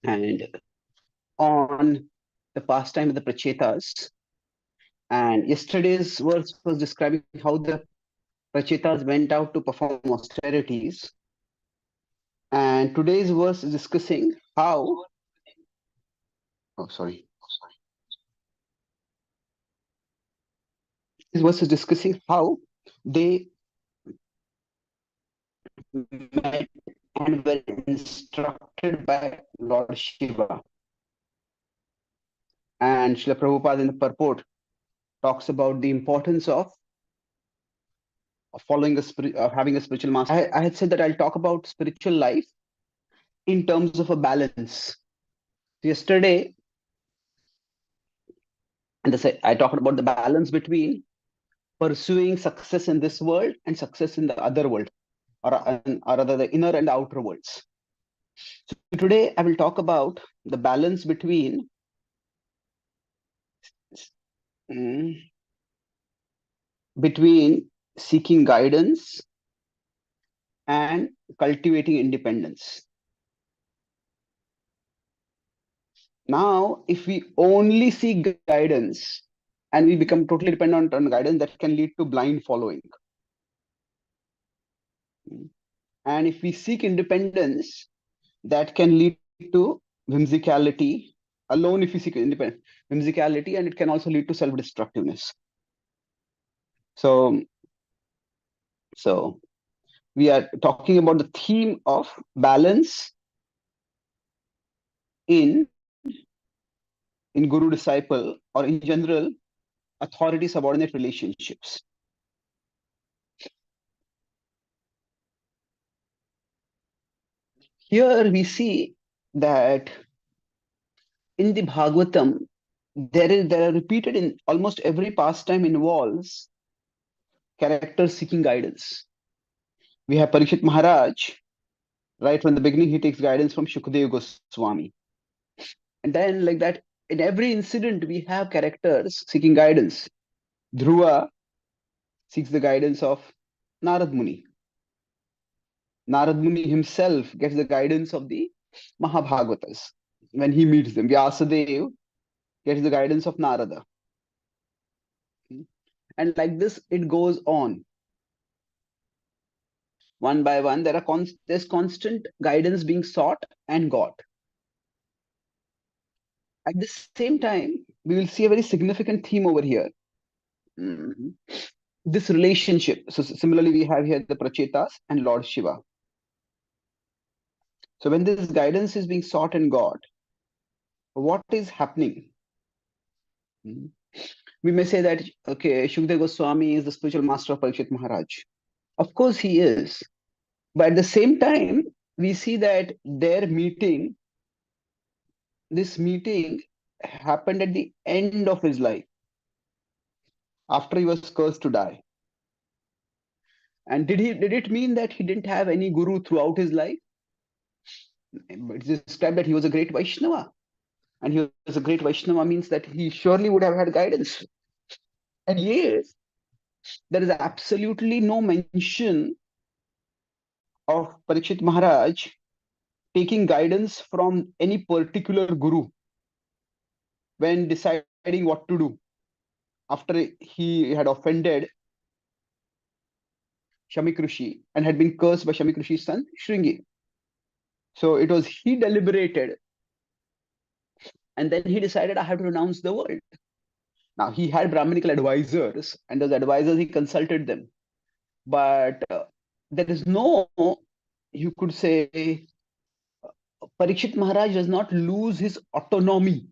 and on the pastime of the Prachetas. And yesterday's verse was describing how the Prachetas went out to perform austerities. And today's verse is discussing how, oh, sorry. This verse is discussing how they met and were instructed by Lord Shiva. And Srila Prabhupada in the purport talks about the importance of following having a spiritual master. I had said that I'll talk about spiritual life in terms of a balance. Yesterday, and I talked about the balance between pursuing success in this world and success in the other world, or rather the inner and outer worlds. So today, I will talk about the balance mm, between seeking guidance and cultivating independence. Now, if we only seek guidance and we become totally dependent on guidance, that can lead to blind following. And if we seek independence, that can lead to whimsicality. Alone, if we seek independence, whimsicality, and it can also lead to self-destructiveness. So, so we are talking about the theme of balance in guru disciple, or in general authority subordinate relationships. Here we see that in the Bhagavatam, there are repeated in almost every pastime involves characters seeking guidance. We have Parikshit Maharaj, right from the beginning, he takes guidance from Shukadeva Goswami. And then, like that, in every incident, we have characters seeking guidance. Dhruva seeks the guidance of Narad Muni. Narad Muni himself gets the guidance of the Mahabhagavatas when he meets them. Vyasadeva gets the guidance of Narada. And like this, it goes on. One by one, there's constant guidance being sought and got. At the same time, we will see a very significant theme over here. Mhm. This relationship. So similarly, we have here the Prachetas and Lord Shiva. So when this guidance is being sought and got, what is happening? Mhm. We may say that, okay, Shukdev Goswami is the spiritual master of Parikshit Maharaj. Of course, he is. But at the same time, we see that this meeting happened at the end of his life, after he was cursed to die. And did it mean that he didn't have any guru throughout his life? It's described that he was a great Vaishnava. And he was a great Vaishnava means that he surely would have had guidance. And yes, there is absolutely no mention of Parikshit Maharaj taking guidance from any particular guru when deciding what to do after he had offended Shamik Rishi and had been cursed by Shamik Rishi's son Shringi. So it was he deliberated, and then he decided, I have to renounce the world. Now he had Brahminical advisors, and those advisors he consulted them, but there is no, you could say, Parikshit Maharaj does not lose his autonomy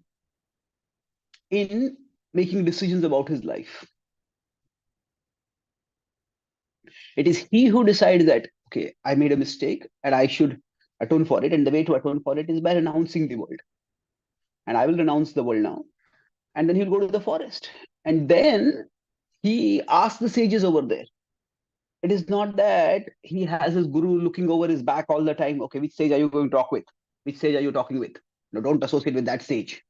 in making decisions about his life. It is he who decides that, okay, I made a mistake and I should atone for it. And the way to atone for it is by renouncing the world. And I will renounce the world now. And then he'll go to the forest. And then he asks the sages over there. It is not that he has his guru looking over his back all the time. Okay, which sage are you going to talk with? Which sage are you talking with? No, don't associate with that sage.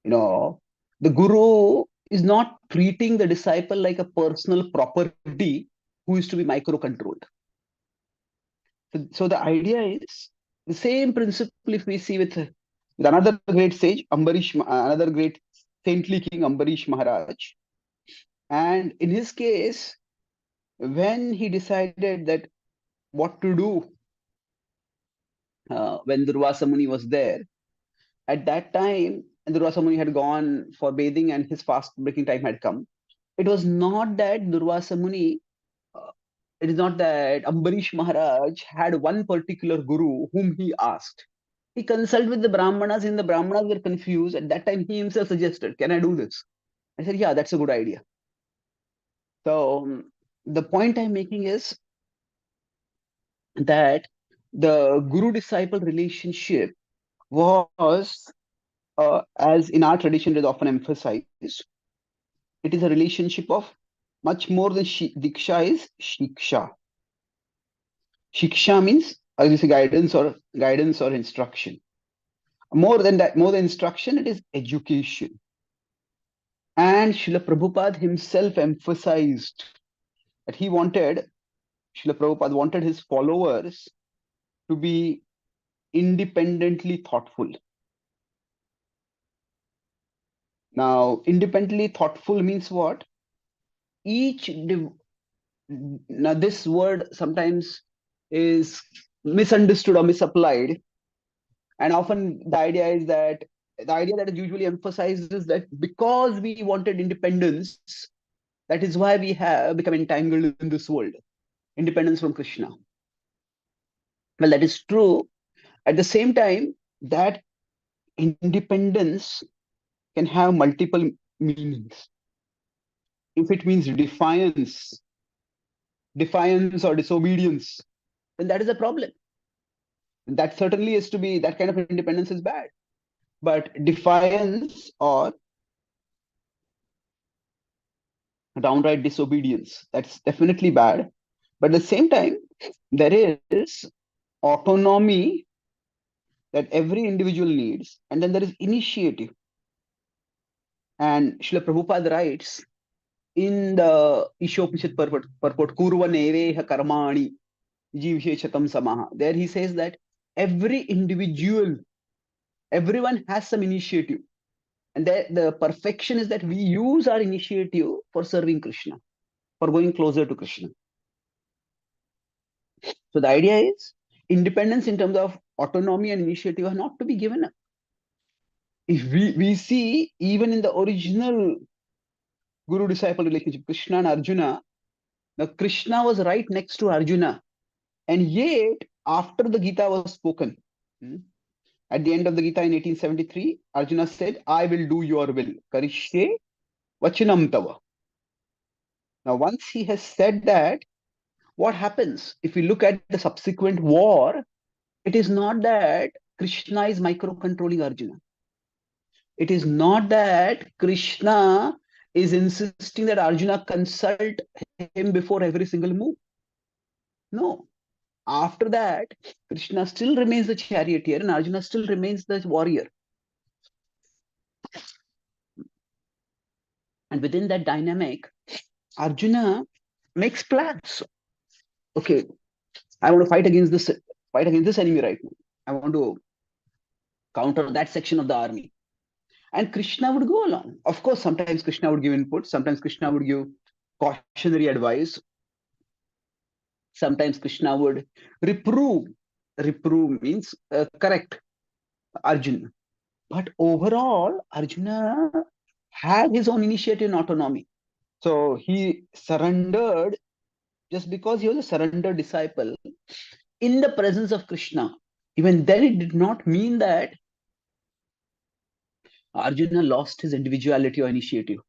You know, the guru is not treating the disciple like a personal property who is to be micro controlled. So the idea is the same principle if we see with with another great sage, another great saintly king, Ambarish Maharaj. And in his case, when he decided that what to do when Durvasa Muni was there, at that time, Durvasa Muni had gone for bathing and his fast breaking time had come. It was not that Durvasa Muni, uh, it is not that Ambarish Maharaj had one particular guru whom he asked. He consulted with the Brahmanas, and the Brahmanas were confused. At that time, he himself suggested, "Can I do this?" I said, "Yeah, that's a good idea." So, the point I'm making is that the guru disciple relationship was, as in our tradition is often emphasized, it is a relationship of much more than diksha is shiksha. Shiksha means, as you say, guidance or instruction. More than that, more than instruction, it is education. And Srila Prabhupada himself emphasized that Srila Prabhupada wanted his followers to be independently thoughtful. Now, independently thoughtful means what? Each div- Now this word sometimes is misunderstood or misapplied, and often the idea that is usually emphasized is that because we wanted independence, that is why we have become entangled in this world, independence from Krishna. Well, that is true. At the same time, that independence can have multiple meanings. If it means defiance or disobedience, then that is a problem. That certainly is to be, that kind of independence is bad. But defiance or downright disobedience, that's definitely bad. But at the same time, there is autonomy that every individual needs, and then there is initiative. And Srila Prabhupada writes in the Ishopanishad purport, Kurva Neveha Karmani Jivshechatam Samaha. There he says that every individual, everyone has some initiative. And the perfection is that we use our initiative for serving Krishna, for going closer to Krishna. So the idea is independence in terms of autonomy and initiative are not to be given up. If we see even in the original guru disciple relationship, Krishna and Arjuna, now Krishna was right next to Arjuna. And yet, after the Gita was spoken, hmm, at the end of the Gita in 1873, Arjuna said, "I will do your will. Karishye vachanam tava." Now, once he has said that, what happens? If we look at the subsequent war, it is not that Krishna is micro-controlling Arjuna. It is not that Krishna is insisting that Arjuna consult him before every single move. No. After that, Krishna still remains the charioteer and Arjuna still remains the warrior. And within that dynamic, Arjuna makes plans. Okay, I want to fight against this enemy right now. I want to counter that section of the army. And Krishna would go along. Of course, sometimes Krishna would give input, sometimes Krishna would give cautionary advice, sometimes Krishna would reprove. Reprove means correct Arjuna. But overall, Arjuna had his own initiative and autonomy. So he surrendered just because he was a surrendered disciple in the presence of Krishna. Even then, it did not mean that Arjuna lost his individuality or initiative.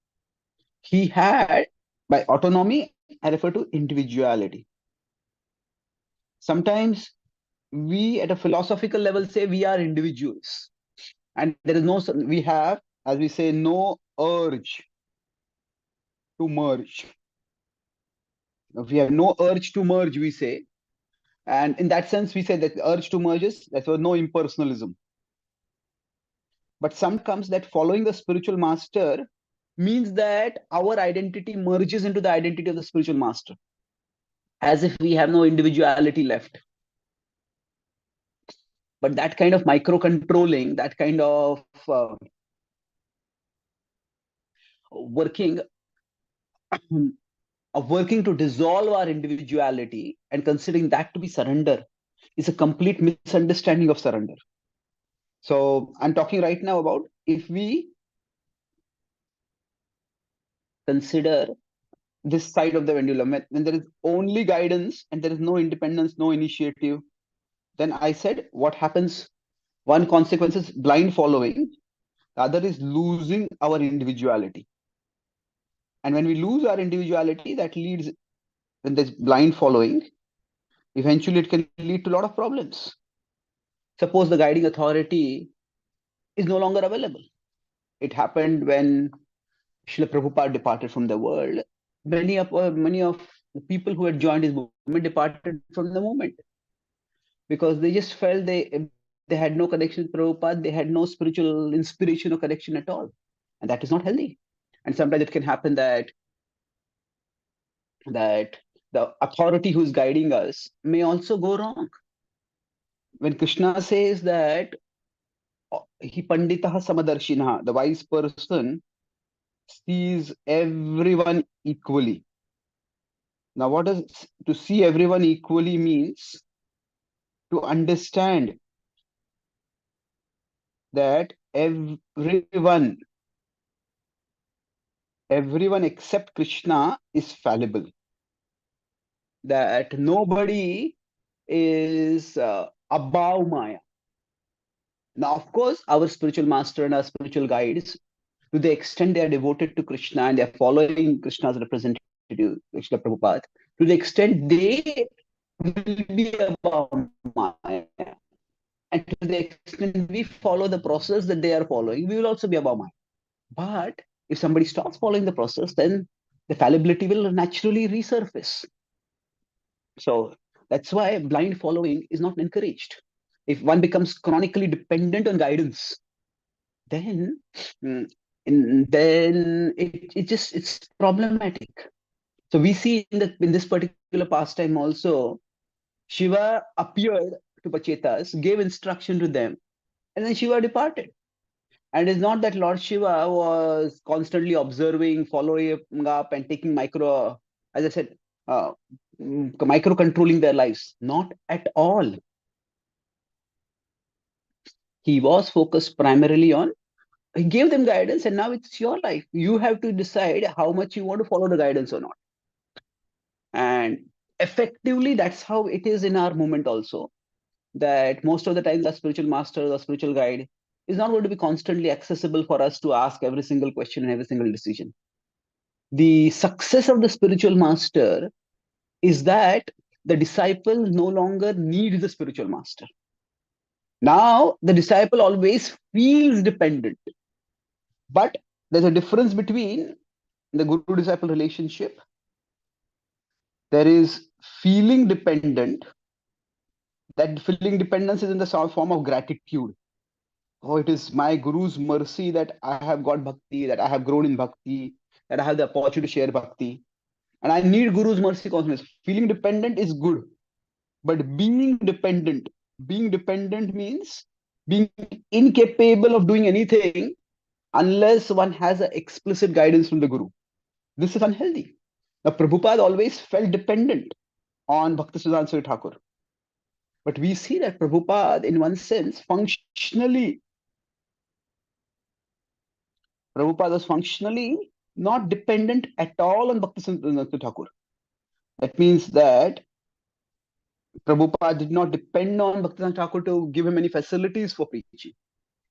He had, by autonomy, I refer to individuality. Sometimes we, at a philosophical level, say we are individuals, and there is no, we have, as we say, no urge to merge. We have no urge to merge, we say. And in that sense, we say that the urge to merge is, that's why no impersonalism. But some comes that following the spiritual master means that our identity merges into the identity of the spiritual master, as if we have no individuality left. But that kind of micro controlling, that kind working of working to dissolve our individuality and considering that to be surrender is a complete misunderstanding of surrender. So I'm talking right now about if we consider this side of the pendulum, when there is only guidance and there is no independence, no initiative, then I said what happens? One consequence is blind following, the other is losing our individuality. And when we lose our individuality, that leads, when there's blind following, eventually it can lead to a lot of problems. Suppose the guiding authority is no longer available. It happened when Srila Prabhupada departed from the world. Many of the people who had joined his movement departed from the movement because they just felt they had no connection with Prabhupada, they had no spiritual inspiration or connection at all. And that is not healthy. And sometimes it can happen that the authority who's guiding us may also go wrong. When Krishna says that he panditah samadarshina, the wise person sees everyone equally. Now, what does to see everyone equally means? To understand that everyone except Krishna is fallible. That nobody is above Maya. Now, of course, our spiritual master and our spiritual guides, to the extent they are devoted to Krishna and they are following Krishna's representative, Krishna Prabhupada, to the extent they will be above Maya. And to the extent we follow the process that they are following, we will also be above Maya. But if somebody stops following the process, then the fallibility will naturally resurface. So that's why blind following is not encouraged. If one becomes chronically dependent on guidance, then mm, then it's problematic. So we see in this particular pastime also, Shiva appeared to Pachetas, gave instruction to them, and then Shiva departed. And it's not that Lord Shiva was constantly observing, following up, and taking as I said, uh, micro controlling their lives. Not at all. He was focused primarily on, he gave them guidance, and now it's your life. You have to decide how much you want to follow the guidance or not. And effectively, that's how it is in our movement also. That most of the times, our spiritual master or spiritual guide is not going to be constantly accessible for us to ask every single question and every single decision. The success of the spiritual master is that the disciple no longer needs the spiritual master. Now, the disciple always feels dependent. But there's a difference between the guru disciple relationship. There is feeling dependent. That feeling dependence is in the form of gratitude. Oh, it is my guru's mercy that I have got bhakti, that I have grown in bhakti, that I have the opportunity to share bhakti. And I need guru's mercy consciousness. Feeling dependent is good. But being dependent means being incapable of doing anything unless one has an explicit guidance from the guru. This is unhealthy. Now, Prabhupada always felt dependent on Bhaktisiddhanta Saraswati Thakur. But we see that Prabhupada, in one sense, Prabhupada was functionally not dependent at all on Bhaktisiddhanta Saraswati Thakur. That means that Prabhupada did not depend on Bhaktisiddhanta Thakur to give him any facilities for preaching.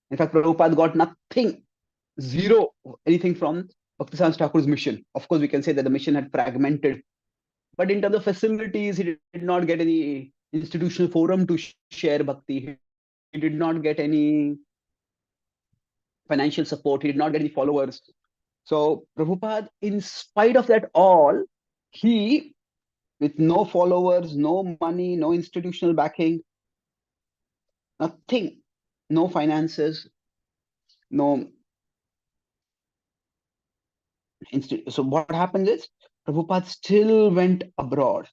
In fact, Prabhupada got nothing, zero, anything from Bhaktisiddhanta Thakur's mission. Of course, we can say that the mission had fragmented. But in terms of facilities, he did not get any institutional forum to share bhakti. He did not get any financial support. He did not get any followers. So Prabhupada, in spite of that all, he, with no followers, no money, no institutional backing, nothing, no finances, no. So what happens is Prabhupada still went abroad,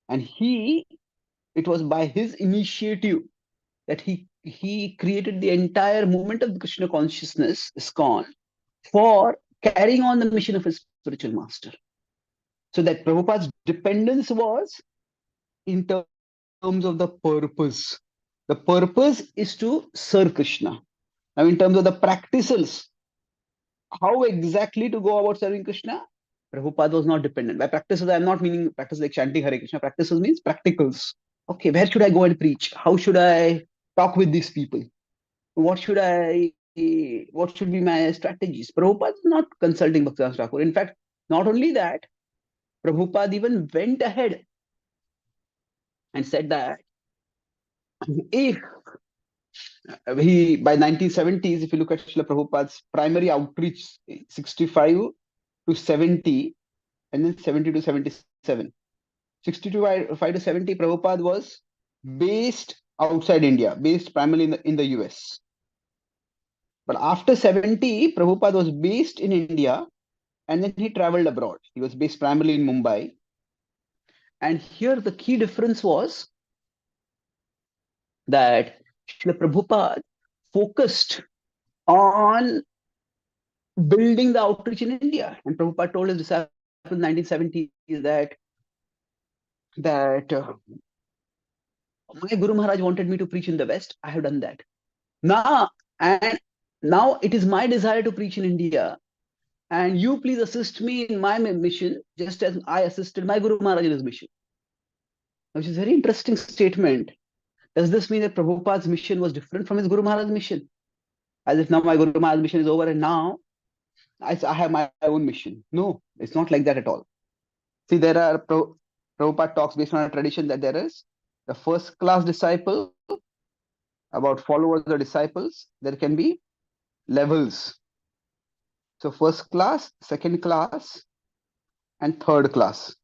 and it was by his initiative that he created the entire movement of the Krishna consciousness, ISKCON, for carrying on the mission of his spiritual master. So that Prabhupada's dependence was in terms of the purpose. The purpose is to serve Krishna. Now, in terms of the practicals, how exactly to go about serving Krishna, Prabhupada was not dependent. By practices, I'm not meaning practice like chanting Hare Krishna. Practices means practicals. Okay, where should I go and preach? How should I talk with these people? What should be my strategies? Prabhupada is not consulting Bhaktivedanta Thakur. In fact, not only that, Prabhupada even went ahead and said that if he by 1970s, if you look at Srila Prabhupada's primary outreach, 65 to 70, and then 70 to 77. 60 to 5 to 70, Prabhupada was based outside India, based primarily in the US. But after 70, Prabhupada was based in India and then he traveled abroad. He was based primarily in Mumbai. And here the key difference was that Srila Prabhupada focused on building the outreach in India. And Prabhupada told his disciples in 1970s that my Guru Maharaj wanted me to preach in the West. I have done that. Now, and now it is my desire to preach in India. And you please assist me in my mission, just as I assisted my Guru Maharaj in his mission. Which is a very interesting statement. Does this mean that Prabhupada's mission was different from his Guru Maharaj's mission? As if now my Guru Maharaj's mission is over and now I have my own mission. No, it's not like that at all. See, there are Prabhupada talks based on a tradition that there is the first class disciple, about followers or disciples, there can be levels. So first class, second class, and third class.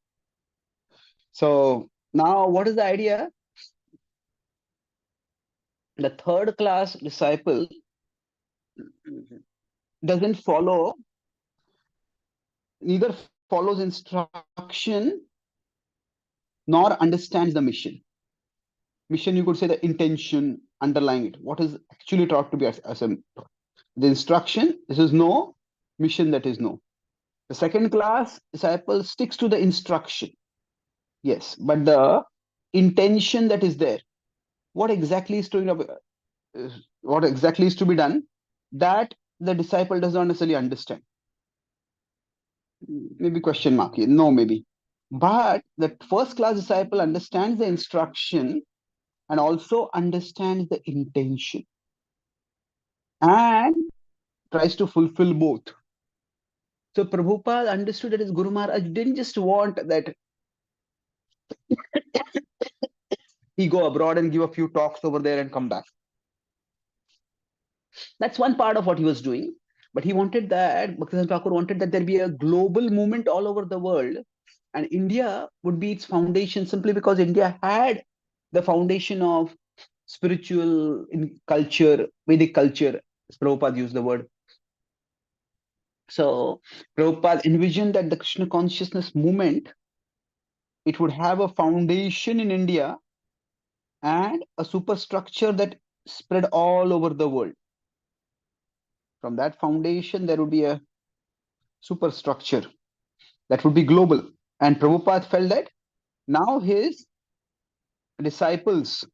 So now what is the idea? The third class disciple doesn't follow, neither follows instruction nor understands the mission. Mission, you could say the intention underlying it. What is actually taught to be as a the instruction, this is no, mission, that is no. The second class disciple sticks to the instruction. Yes, but the intention that is there, what exactly is what exactly is to be done, that the disciple does not necessarily understand. Maybe question mark here. No, maybe. But the first class disciple understands the instruction and also understands the intention and tries to fulfill both. So Prabhupada understood that his Guru Maharaj didn't just want that he go abroad and give a few talks over there and come back. That's one part of what he was doing. But he wanted that, Bhaktivedanta Thakur wanted that there be a global movement all over the world. And India would be its foundation simply because India had the foundation of spiritual culture, Vedic culture, as Prabhupada used the word. So Prabhupada envisioned that the Krishna consciousness movement, it would have a foundation in India and a superstructure that spread all over the world. From that foundation, there would be a superstructure that would be global. And Prabhupada felt that now his disciples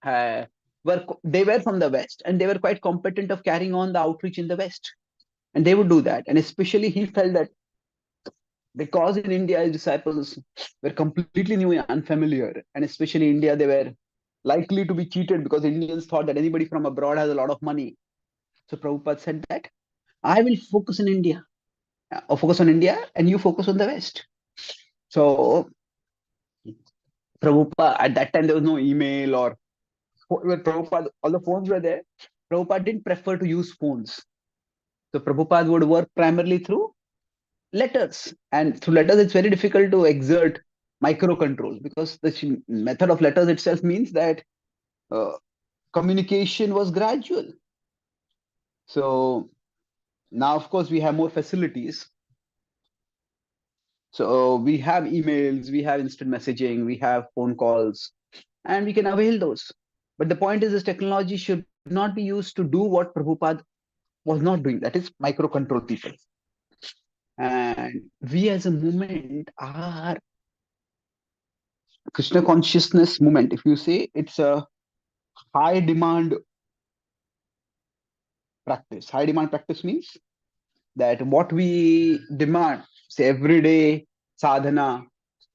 they were from the West and they were quite competent of carrying on the outreach in the West. And they would do that. And especially he felt that because in India, his disciples were completely new and unfamiliar. And especially in India, they were likely to be cheated because Indians thought that anybody from abroad has a lot of money. So Prabhupada said that I will focus in India, or focus on India, and you focus on the West. So Prabhupada, at that time, there was no email or Prabhupada, all the phones were there. Prabhupada didn't prefer to use phones. So Prabhupada would work primarily through letters. And through letters, it's very difficult to exert micro control because the method of letters itself means that uh, communication was gradual. So now, of course, we have more facilities. So we have emails, we have instant messaging, we have phone calls, and we can avail those. But the point is, this technology should not be used to do what Prabhupada was not doing. That is microcontrol people. And we as a movement are Krishna consciousness movement. If you say it's a high demand practice, high demand practice means that what we demand, say everyday sadhana,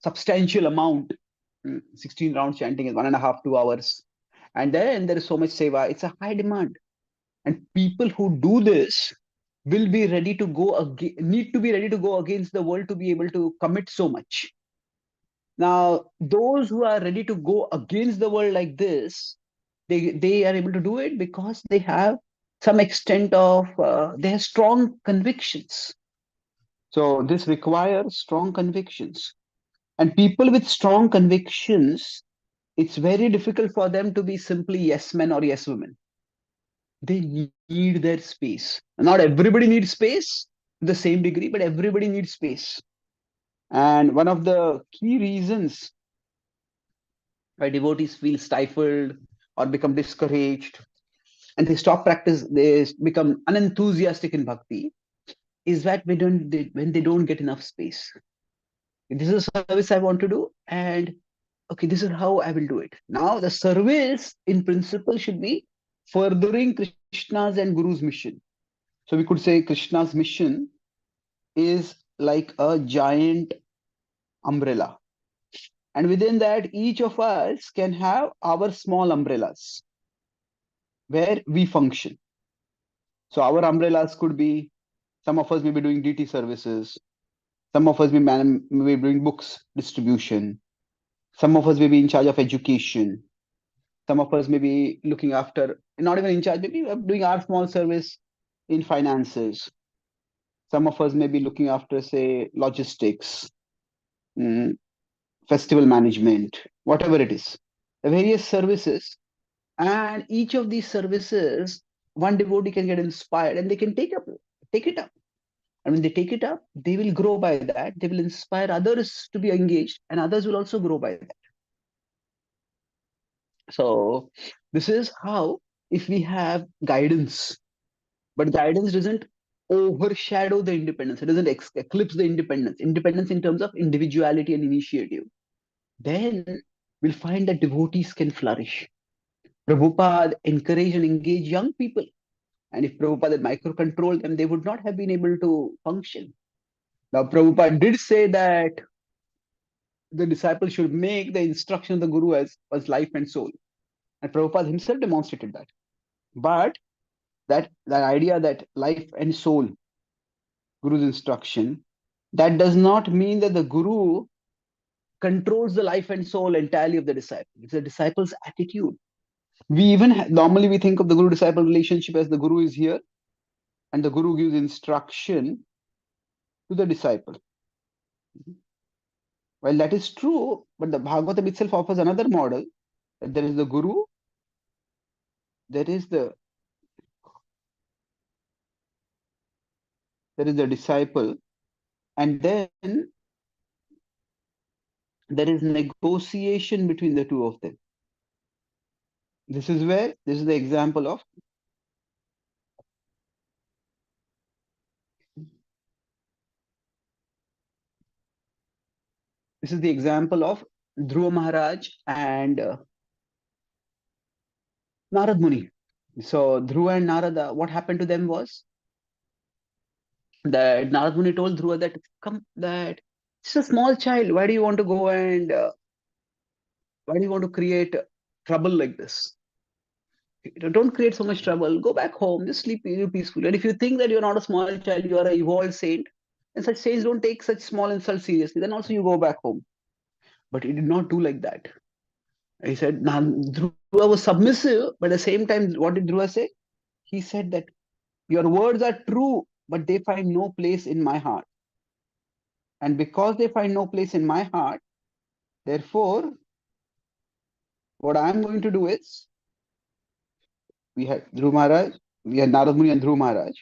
substantial amount, 16 round chanting is 1.5, 2 hours. And then there is so much seva. It's a high demand. And people who do this will be ready to go need to be ready to go against the world to be able to commit so much. Now, those who are ready to go against the world like this, they are able to do it because they have some extent of they have strong convictions. So this requires strong convictions, and people with strong convictions, it's very difficult for them to be simply yes men or yes women. They need their space. Not everybody needs space to the same degree, but everybody needs space. And one of the key reasons why devotees feel stifled or become discouraged and they stop practice, they become unenthusiastic in bhakti, is that when they don't get enough space. This is a service I want to do, and okay, this is how I will do it. Now, the service in principle should be furthering Krishna's and Guru's mission. So we could say Krishna's mission is like a giant umbrella. And within that, each of us can have our small umbrellas where we function. So our umbrellas could be some of us may be doing DT services, some of us may be doing books distribution, some of us may be in charge of education, some of us may be looking after, not even in charge, maybe doing our small service in finances. Some of us may be looking after, say, logistics, mm, festival management, whatever it is, the various services. And each of these services, one devotee can get inspired and they can take it up. And when they take it up, they will grow by that. They will inspire others to be engaged, and others will also grow by that. So, this is how, if we have guidance, but guidance doesn't overshadow the independence, it doesn't eclipse the independence in terms of individuality and initiative, then we'll find that devotees can flourish. Prabhupada encourage and engage young people. And if Prabhupada had microcontrolled them, they would not have been able to function. Now, Prabhupada did say that the disciple should make the instruction of the Guru as life and soul. And Prabhupada himself demonstrated that. But that idea that life and soul, Guru's instruction, that does not mean that the Guru controls the life and soul entirely of the disciple. It's the disciple's attitude. We even normally we think of the Guru disciple relationship as the Guru is here and the Guru gives instruction to the disciple. Well, that is true, but the Bhagavatam itself offers another model. That there is the Guru, there is the disciple, and then there is negotiation between the two of them. This is the example of Dhruva Maharaj and Narad Muni. So Dhruva and Narada, what happened to them was that Narad Muni told Dhruva that come that it's a small child. Why do you want to go and why do you want to create trouble like this? Don't create so much trouble. Go back home. Just sleep peacefully. And if you think that you're not a small child, you are an evolved saint, and such saints don't take such small insults seriously, then also you go back home. But he did not do like that. He said, now, Dhruva was submissive, but at the same time, what did Dhruva say? He said that your words are true, but they find no place in my heart. And because they find no place in my heart, therefore, what I'm going to do is, we had Dhruva Maharaj, we had Narad Muni and Dhruva Maharaj.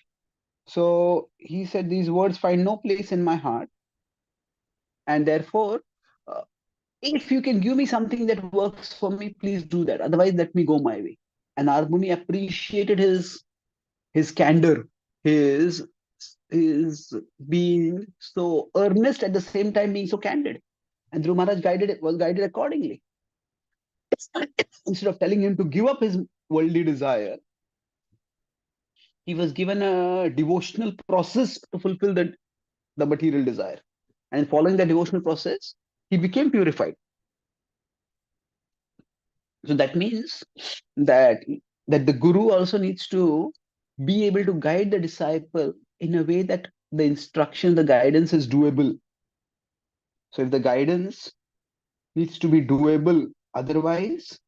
So he said, these words find no place in my heart, and therefore, uh, If you can give me something that works for me, please do that. Otherwise, let me go my way. And Arbuni appreciated his candor, his his being so earnest at the same time being so candid. And Dhruv Maharaj was guided accordingly. Instead of telling him to give up his worldly desire, he was given a devotional process to fulfill the material desire. And following the devotional process, he became purified. So that means that that the guru also needs to be able to guide the disciple in a way that the instruction, the guidance is doable. So if the guidance needs to be doable, otherwise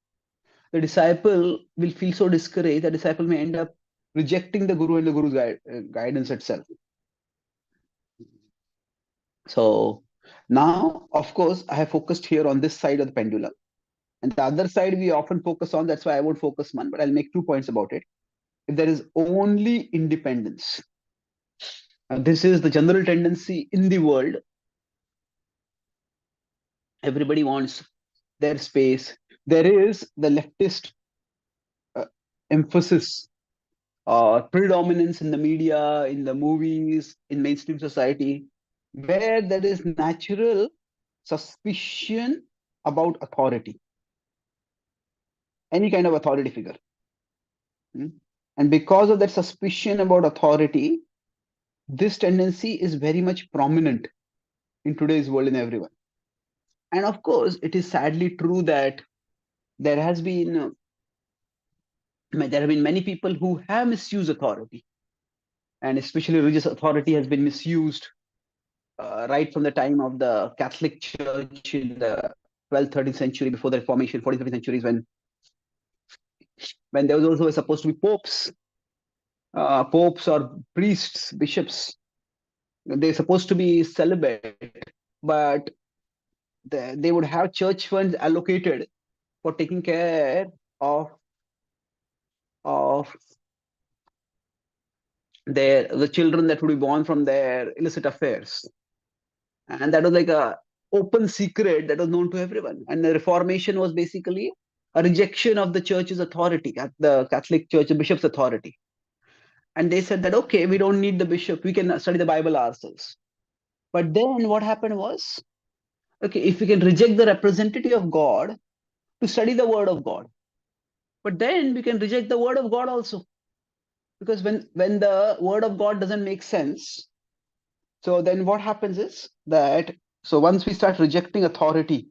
the disciple will feel so discouraged. The disciple may end up rejecting the guru and the guru's guidance itself. So now, of course, I have focused here on this side of the pendulum. And the other side we often focus on, that's why I won't focus one, but I'll make 2 points about it. If there is only independence, and this is the general tendency in the world, everybody wants their space. There is the leftist uh, emphasis or predominance in the media, in the movies, in mainstream society, where there is natural suspicion about authority, any kind of authority figure. Hmm? And because of that suspicion about authority, this tendency is very much prominent in today's world in everyone. And of course, it is sadly true that there has been there have been many people who have misused authority, and especially religious authority has been misused right from the time of the Catholic Church in the 12th, 13th century, before the Reformation, 14th, 15th centuries, when there was also supposed to be popes or priests, bishops. They're supposed to be celibate, but they would have church funds allocated for taking care of of the children that would be born from their illicit affairs. And that was like a open secret that was known to everyone. And the Reformation was basically a rejection of the church's authority, at the Catholic Church, the bishop's authority. And they said that, okay, we don't need the bishop, we can study the Bible ourselves. But then what happened was, okay, if we can reject the representative of God to study the word of God, but then we can reject the word of God also. Because when the word of God doesn't make sense, so then what happens is that, so once we start rejecting authority,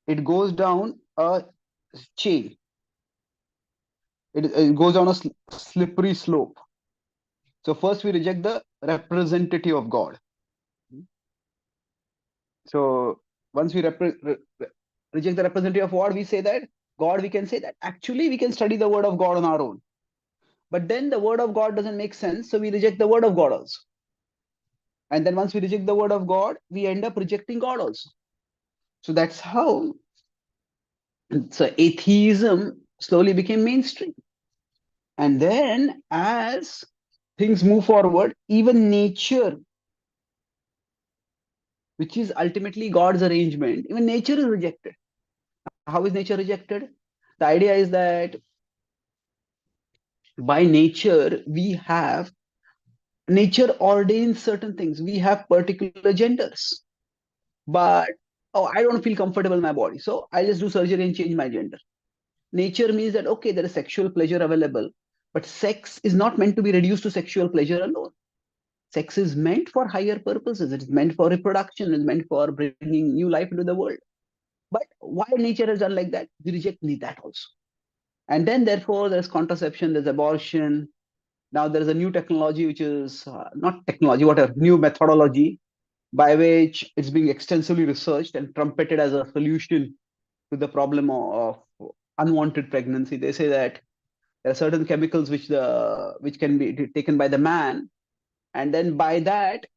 it goes down a chain. It goes down a slippery slope. So first we reject the representative of God. So once we reject the representative of God, we say that God, we can say that actually we can study the word of God on our own. But then the word of God doesn't make sense, so we reject the word of God also. And then once we reject the word of God, we end up rejecting God also. So that's how, so atheism slowly became mainstream. And then as things move forward, even nature, which is ultimately God's arrangement, even nature is rejected. How is nature rejected? The idea is that by nature, nature ordains certain things. We have particular genders. But, oh, I don't feel comfortable in my body. So I'll just do surgery and change my gender. Nature means that, okay, there is sexual pleasure available, but sex is not meant to be reduced to sexual pleasure alone. Sex is meant for higher purposes. It is meant for reproduction. It's meant for bringing new life into the world. But why nature has done like that? We reject that also. And then, therefore, there's contraception, there's abortion. Now there is a new technology, which is not technology, what a new methodology by which it's being extensively researched and trumpeted as a solution to the problem of unwanted pregnancy. They say that there are certain chemicals which can be taken by the man, and then by that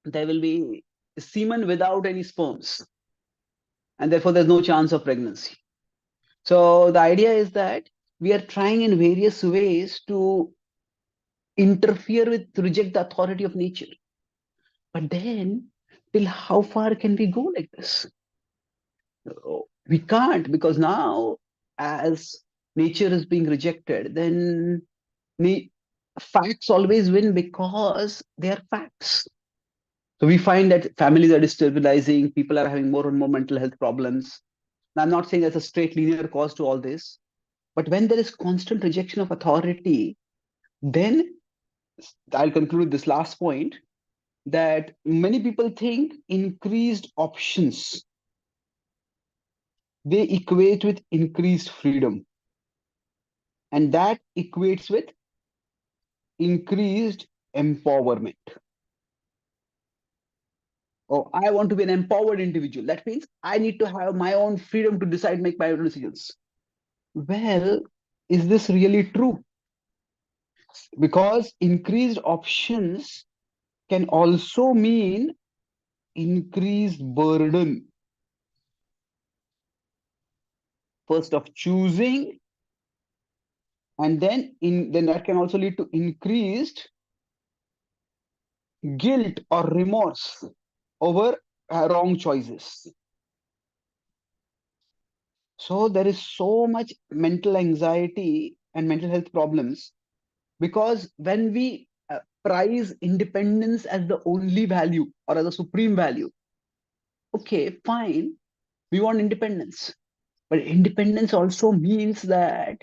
there will be semen without any sperms, and therefore there's no chance of pregnancy. So the idea is that we are trying in various ways to interfere with, to reject the authority of nature. But then till how far can we go like this? We can't, because now, as nature is being rejected, then the facts always win because they are facts. So we find that families are destabilizing, people are having more and more mental health problems. Now, I'm not saying there's a straight linear cause to all this, but when there is constant rejection of authority, then I'll conclude this last point, that many people think increased options, they equate with increased freedom, and that equates with increased empowerment. Oh, I want to be an empowered individual. That means I need to have my own freedom to decide, make my own decisions. Well, is this really true? Because increased options can also mean increased burden. First of choosing, and then that can also lead to increased guilt or remorse over wrong choices. So there is so much mental anxiety and mental health problems, because when we prize independence as the only value or as a supreme value, okay, fine, we want independence. But independence also means that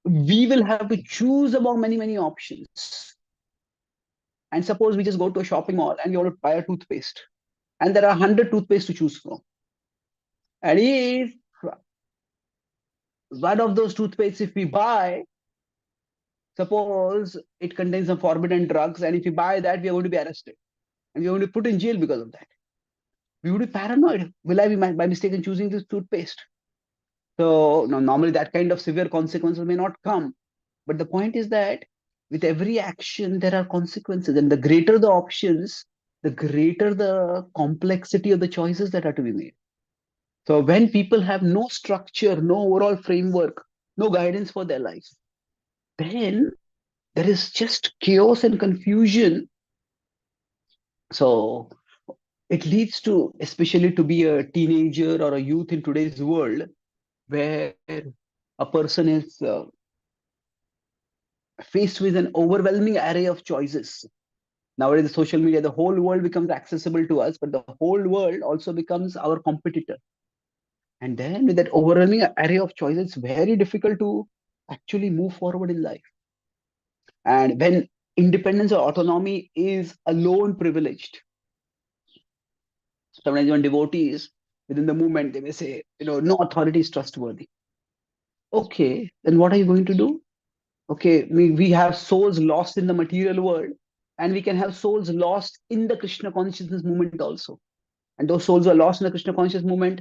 we will have to choose among many, many options. And suppose we just go to a shopping mall and you want to buy a toothpaste, and there are 100 toothpaste to choose from. And if one of those toothpastes, if we buy, suppose it contains some forbidden drugs, and if we buy that, we are going to be arrested and we are going to be put in jail because of that. We would be paranoid. Will I be by mistake in choosing this toothpaste? So no, normally that kind of severe consequences may not come. But the point is that with every action, there are consequences. And the greater the options, the greater the complexity of the choices that are to be made. So when people have no structure, no overall framework, no guidance for their life, then there is just chaos and confusion. So it leads to, especially to be a teenager or a youth in today's world, where a person is faced with an overwhelming array of choices. Nowadays, the social media, the whole world becomes accessible to us, but the whole world also becomes our competitor. And then with that overwhelming array of choices, it's very difficult to actually move forward in life. And when independence or autonomy is alone privileged, sometimes even devotees within the movement, they may say, no authority is trustworthy. Okay, then what are you going to do? Okay, we have souls lost in the material world, and we can have souls lost in the Krishna consciousness movement also. And those souls who are lost in the Krishna consciousness movement,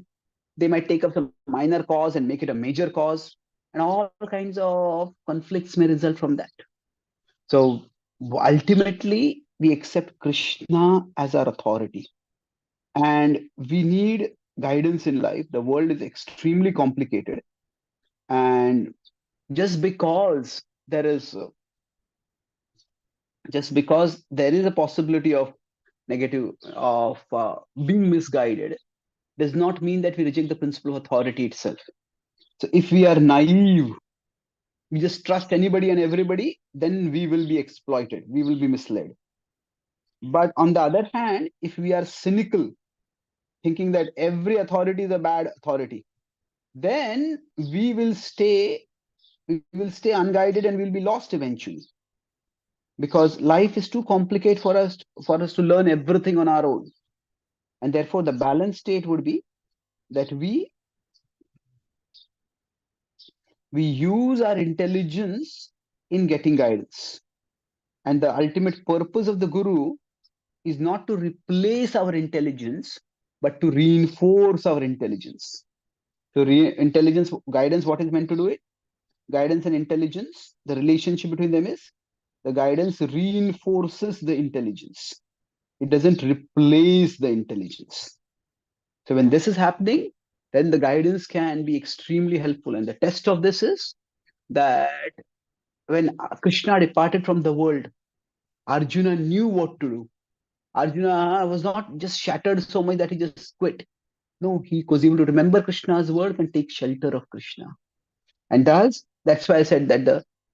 they might take up some minor cause and make it a major cause, and all kinds of conflicts may result from that. So ultimately, we accept Krishna as our authority, and we need guidance in life. The world is extremely complicated, and just because there is just because there is a possibility of negative of being misguided, does not mean that we reject the principle of authority itself. So if we are naive, we just trust anybody and everybody, then we will be exploited, we will be misled. But on the other hand, if we are cynical, thinking that every authority is a bad authority, then we will stay unguided and we'll be lost eventually, because life is too complicated for us to learn everything on our own. And therefore the balanced state would be that we use our intelligence in getting guidance. And the ultimate purpose of the guru is not to replace our intelligence, but to reinforce our intelligence. So, intelligence, guidance, what is meant to do it? Guidance and intelligence, the relationship between them is the guidance reinforces the intelligence, it doesn't replace the intelligence. So, when this is happening, then the guidance can be extremely helpful. And the test of this is that when Krishna departed from the world, Arjuna knew what to do. Arjuna was not just shattered so much that he just quit. No, he was able to remember Krishna's words and take shelter of Krishna. And thus, that's why I said that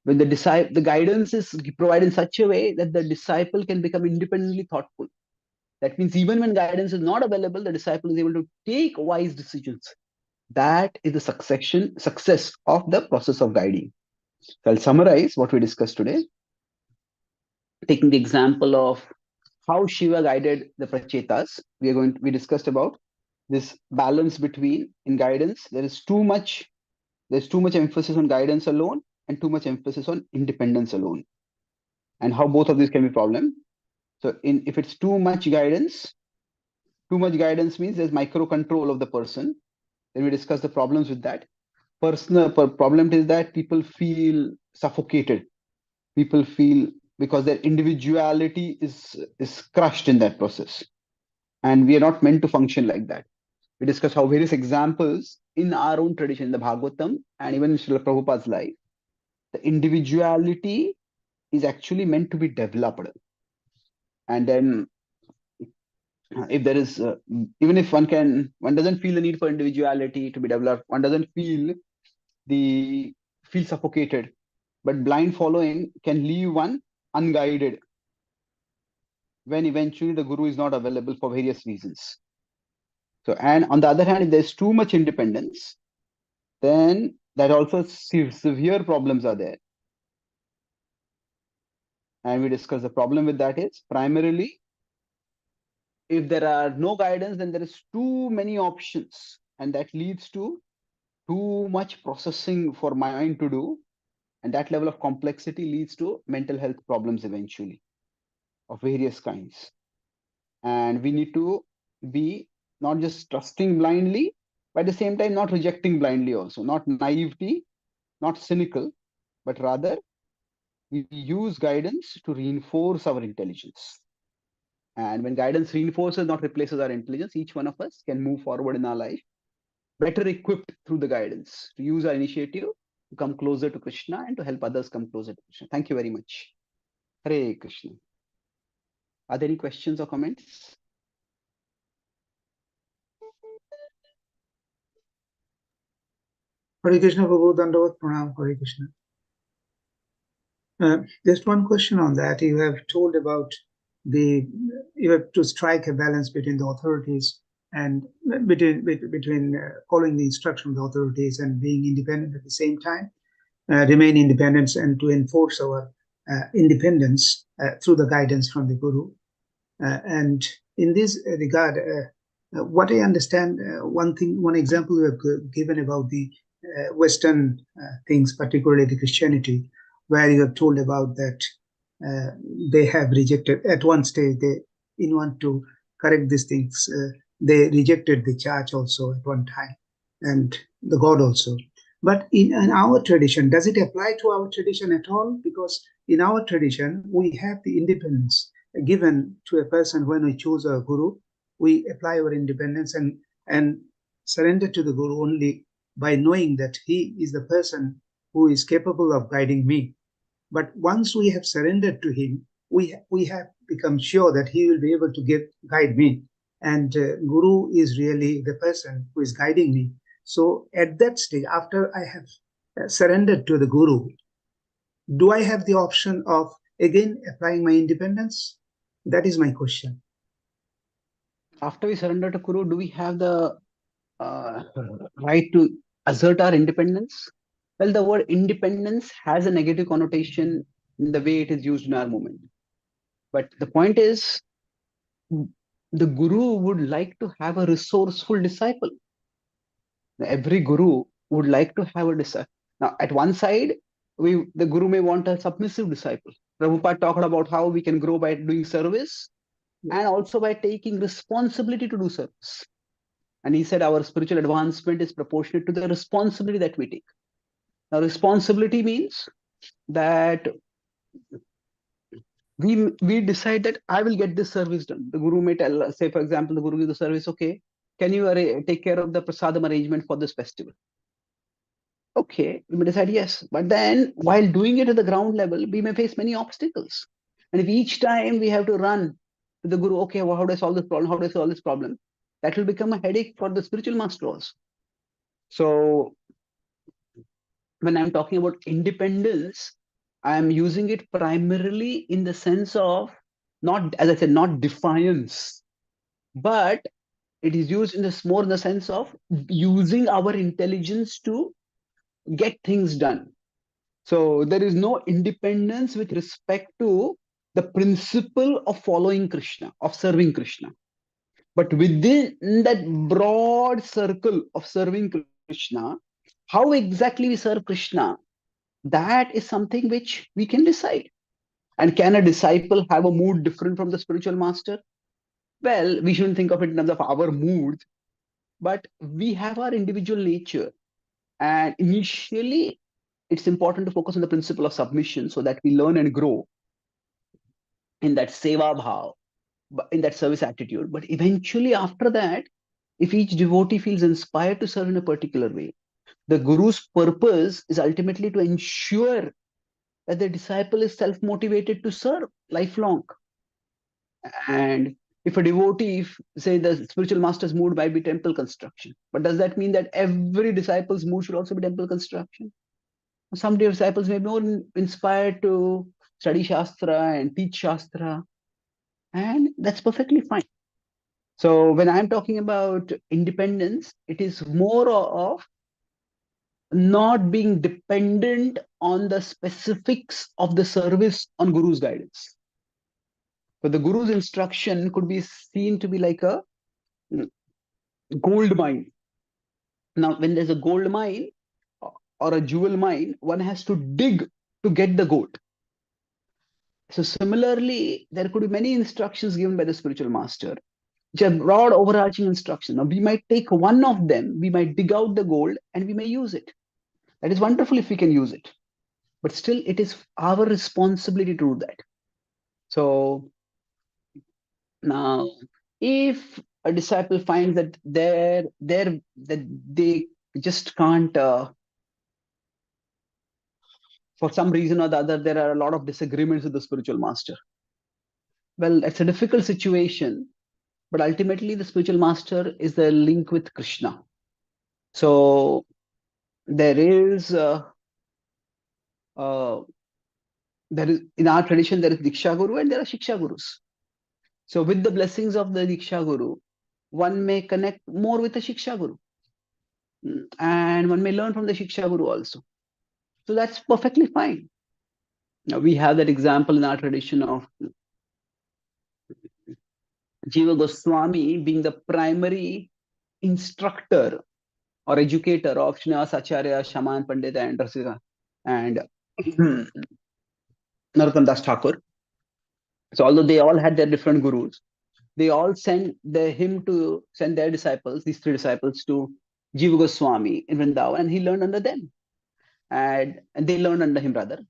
the guidance is provided in such a way that the disciple can become independently thoughtful. That means even when guidance is not available, the disciple is able to take wise decisions. That is the success of the process of guiding. So I'll summarize what we discussed today, taking the example of how Shiva guided the Prachetas. We discussed about this balance between in guidance. There's too much emphasis on guidance alone and too much emphasis on independence alone, and how both of these can be problem. So if it's too much guidance means there's micro control of the person. Then we discuss the problems with that. Problem is that people feel suffocated. People feel because their individuality is crushed in that process, and we are not meant to function like that. We discuss how various examples in our own tradition, in the Bhagavatam, and even in Srila Prabhupada's life, the individuality is actually meant to be developed. And then, if there is, even if one doesn't feel the need for individuality to be developed, one doesn't the feel suffocated. But blind following can leave one unguided when eventually the guru is not available for various reasons. So, and on the other hand, if there's too much independence, then that also severe problems are there. And we discuss the problem with that is primarily if there are no guidance, then there is too many options, and that leads to too much processing for my mind to do, and that level of complexity leads to mental health problems eventually of various kinds. And we need to be not just trusting blindly, but at the same time not rejecting blindly also, not naivety, not cynical, but rather we use guidance to reinforce our intelligence. And when guidance reinforces, not replaces our intelligence, each one of us can move forward in our life better equipped through the guidance to use our initiative to come closer to Krishna and to help others come closer to Krishna. Thank you very much. Hare Krishna. Are there any questions or comments? Hare Krishna Prabhu, Dandavat Pranam, Hare Krishna. Just one question on that. You have told about you have to strike a balance between the authorities and between following the instruction of the authorities and being independent at the same time, remain independent and to enforce our independence through the guidance from the Guru. And in this regard, what I understand, one example you have given about the Western things, particularly the Christianity, where you have told about that they have rejected at one stage. They, in want to correct these things, they rejected the church also at one time, and the God also. But in our tradition, does it apply to our tradition at all? Because in our tradition, we have the independence given to a person when we choose a guru. We apply our independence and surrender to the guru only by knowing that he is the person who is capable of guiding me. But once we have surrendered to him, we have become sure that he will be able to guide me. And Guru is really the person who is guiding me. So at that stage, after I have surrendered to the Guru, do I have the option of again applying my independence? That is my question. After we surrender to Guru, do we have the uh, right to assert our independence? Well, the word independence has a negative connotation in the way it is used in our moment. But the point is, the Guru would like to have a resourceful disciple. Every Guru would like to have a disciple. Now, at one side, the Guru may want a submissive disciple. Prabhupada talked about how we can grow by doing service and also by taking responsibility to do service. And he said our spiritual advancement is proportionate to the responsibility that we take. Now, responsibility means that we decide that I will get this service done. The Guru may tell us, say, for example, the Guru gives the service, okay, can you take care of the prasadam arrangement for this festival? Okay, we may decide yes. But then while doing it at the ground level, we may face many obstacles. And if each time we have to run to the guru, okay, well, how do I solve this problem? How do I solve this problem? That will become a headache for the spiritual master also. So when I'm talking about independence, I'm using it primarily in the sense of not, as I said, not defiance, but it is used in this more in the sense of using our intelligence to get things done. So there is no independence with respect to the principle of following Krishna, of serving Krishna. But within that broad circle of serving Krishna, how exactly we serve Krishna, that is something which we can decide. And can a disciple have a mood different from the spiritual master? Well, we shouldn't think of it in terms of our moods, but we have our individual nature. And initially, it's important to focus on the principle of submission so that we learn and grow in that seva bhav, in that service attitude. But eventually, after that, if each devotee feels inspired to serve in a particular way, the guru's purpose is ultimately to ensure that the disciple is self motivated to serve lifelong. And if a devotee, if, say, the spiritual master's mood might be temple construction, but does that mean that every disciple's mood should also be temple construction? Some disciples may be more inspired to study Shastra and teach Shastra, and that's perfectly fine. So when I'm talking about independence, it is more of not being dependent on the specifics of the service on Guru's guidance. So the Guru's instruction could be seen to be like a gold mine. Now, when there's a gold mine or a jewel mine, one has to dig to get the gold. So similarly, there could be many instructions given by the spiritual master, which are broad overarching instructions. Now, we might take one of them, we might dig out the gold, and we may use it. That is wonderful if we can use it. But still, it is our responsibility to do that. So now, if a disciple finds that that they just can't, for some reason or the other, there are a lot of disagreements with the spiritual master. Well, it's a difficult situation, but ultimately the spiritual master is the link with Krishna. So there is uh, there is in our tradition there is Diksha Guru and there are Shiksha Gurus. So with the blessings of the Diksha Guru, one may connect more with the Shiksha Guru, and one may learn from the Shiksha Guru also. So that's perfectly fine. Now, we have that example in our tradition of Jiva Goswami being the primary instructor or educator of Srinivas Acharya, Shaman Pandita, and Rasika, and Narottam Das Thakur. So although they all had their different gurus, they all him to send their disciples, these three disciples, to Jiva Goswami in Vrindavan, and he learned under them, and they learned under him rather,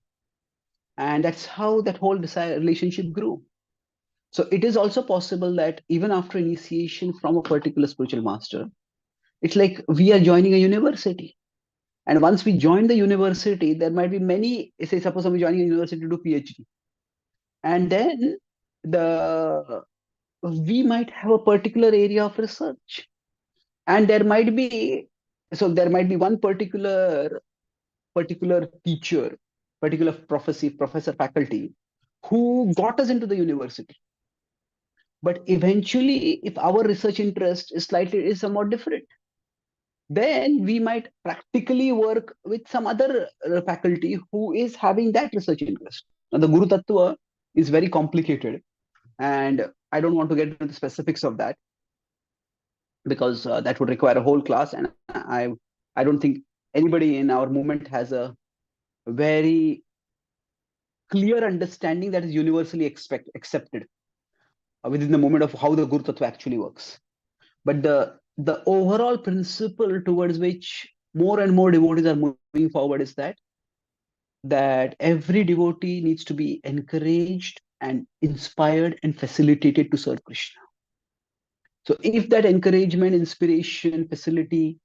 and that's how that whole relationship grew. So it is also possible that even after initiation from a particular spiritual master, it's like we are joining a university. And once we join the university, there might be many, say, suppose I'm joining a university to do PhD. And then the we might have a particular area of research. And there might be one particular teacher, particular professor faculty who got us into the university. But eventually, if our research interest is somewhat different, then we might practically work with some other faculty who is having that research interest. Now, the Guru Tattva is very complicated, and I don't want to get into the specifics of that because that would require a whole class, and I don't think anybody in our movement has a very clear understanding that is universally accepted within the moment of how the Guru Tattva actually works. But the overall principle towards which more and more devotees are moving forward is that every devotee needs to be encouraged and inspired and facilitated to serve Krishna. So if that encouragement, inspiration, facility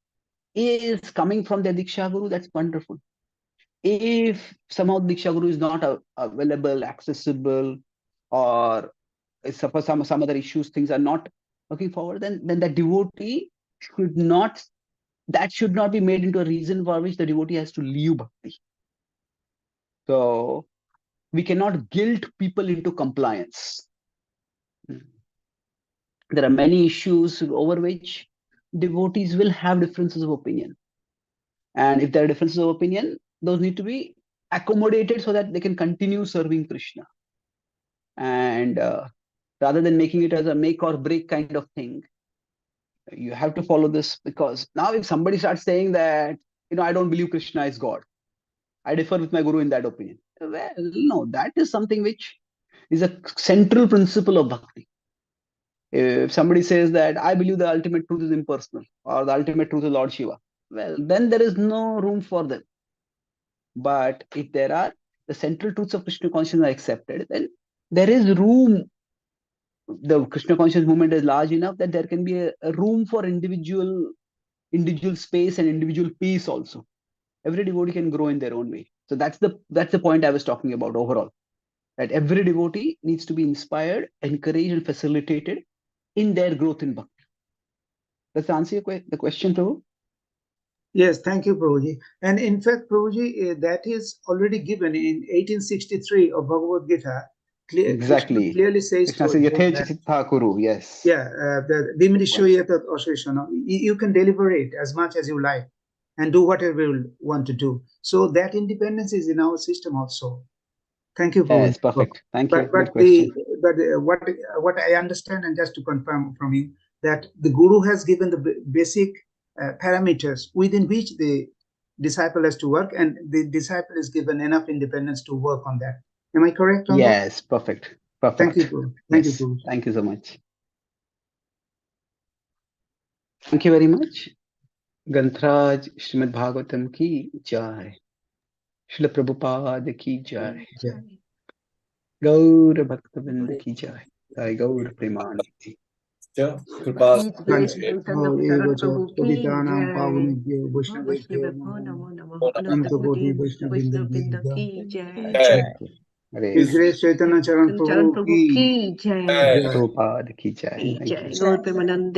is coming from the Diksha Guru, that's wonderful. If somehow Diksha Guru is not available, accessible, or suppose some other issues, things are not working forward, then the devotee should not, that should not be made into a reason for which the devotee has to leave bhakti. So we cannot guilt people into compliance. There are many issues over which devotees will have differences of opinion. And if there are differences of opinion, those need to be accommodated so that they can continue serving Krishna. And rather than making it as a make or break kind of thing, you have to follow this, because now if somebody starts saying that, I don't believe Krishna is God, I differ with my guru in that opinion. Well, no, that is something which is a central principle of bhakti. If somebody says that I believe the ultimate truth is impersonal or the ultimate truth is Lord Shiva, well, then there is no room for them. But if there are the central truths of Krishna consciousness are accepted, then there is room. The Krishna conscious movement is large enough that there can be a room for individual space and individual peace also. Every devotee can grow in their own way. So that's the point I was talking about overall. That every devotee needs to be inspired, encouraged, and facilitated in their growth in bhakti. Does that answer the question, Prabhu? Yes, thank you, Prabhuji. And in fact, Prabhuji, that is already given in 1863 of Bhagavad Gita. Krishna Exactly. clearly says Krishna to says, Arjuna Yathe that, Chitta Kuru. Yes. yeah, the Vimishoyatat Asheshana, you can deliberate as much as you like and do whatever you want to do. So that independence is in our system also. Thank you, Prabhuji. Yes, perfect. Thank you. But Good question. what I understand, and just to confirm from you, that the guru has given the basic parameters within which the disciple has to work, and the disciple is given enough independence to work on that. Am I correct on that? Yes, perfect. Perfect. Thank you, Guru. Thank you, Yes, Guru. thank you so much. Thank you very much. Ganthraj Srimad Bhagavatam ki jai. Srila Prabhupada ki jai. Gaur Bhaktavind ki jai. Jai Gaur Premanandi. Chaitanya Prabhu ki Patitanam jai. Pavanebhyo Vaishnava Vaishnavebhyo Namo Namo. Ananta Koti Ananta Vaishnavebhyo Vaishnava Jai. ki jai. Hare His Grace Chaitanya Charan Charan Prabhu Prabhu ki ki jai. jai. Prabhupada ki jai. Thank you. Jai Gaur Premanand